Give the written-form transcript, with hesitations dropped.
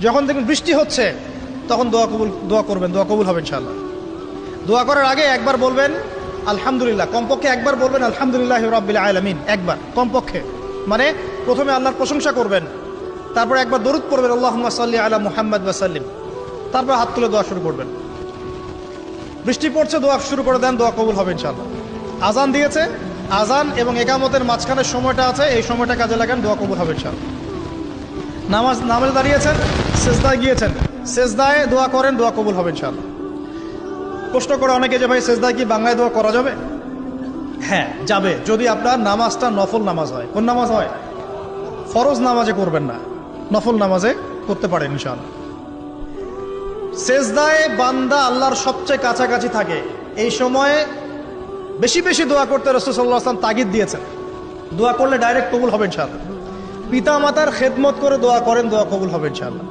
যখন দেখবেন বৃষ্টি হচ্ছে তখন দোয়া করবেন, দোয়া কবুল হবে ইনশাআল্লাহ। দোয়া করার আগে একবার বলবেন আলহামদুলিল্লাহ, কমপক্ষে একবার বলবেন আলহামদুলিল্লাহি রাব্বিল আলামিন, একবার কমপক্ষে। মানে প্রথমে আল্লাহর প্রশংসা করবেন, তারপর একবার দরুদ পড়বেন আল্লাহুম্মা সাল্লি আলা মুহাম্মাদ ওয়া সাল্লিম, তারপর হাত তুলে দোয়া শুরু করবেন। বৃষ্টি পড়ছে, দোয়া শুরু করে দেন, দোয়া কবুল হবে ইনশাআল্লাহ। আজান দিয়েছে, আজান এবং একামতের মাঝখানের সময়টা আছে, এই সময়টা কাজে লাগান, দোয়া কবুল হবে ইনশাআল্লাহ। নামাজে দাঁড়িয়েছেন, সেজদায় গিয়েছেন, সেজদায় দোয়া করেন, দোয়া কবুল হবে ইনশাআল্লাহ। প্রশ্ন করে অনেকে যে ভাই সেজদায় কি বাংলায় দোয়া করা যাবে? হ্যাঁ যাবে, যদি আপনার নামাজটা নফল নামাজ হয়। কোন নামাজ হয়? ফরজ নামাজে করবেন না, নফল নামাজে করতে পারেন ইনশাআল্লাহ। সেজদায় বান্দা আল্লাহর সবচেয়ে কাছাকাছি থাকে, এই সময়ে বেশি বেশি দোয়া করতে রাসূল সাল্লাল্লাহু আলাইহি ওয়াসাল্লাম তাগিদ দিয়েছেন। দোয়া করলে ডাইরেক্ট কবুল হবে ইনশাআল্লাহ। পিতা মাতার খেদমত করে দোয়া করেন, দোয়া কবুল হবে ইনশাআল্লাহ।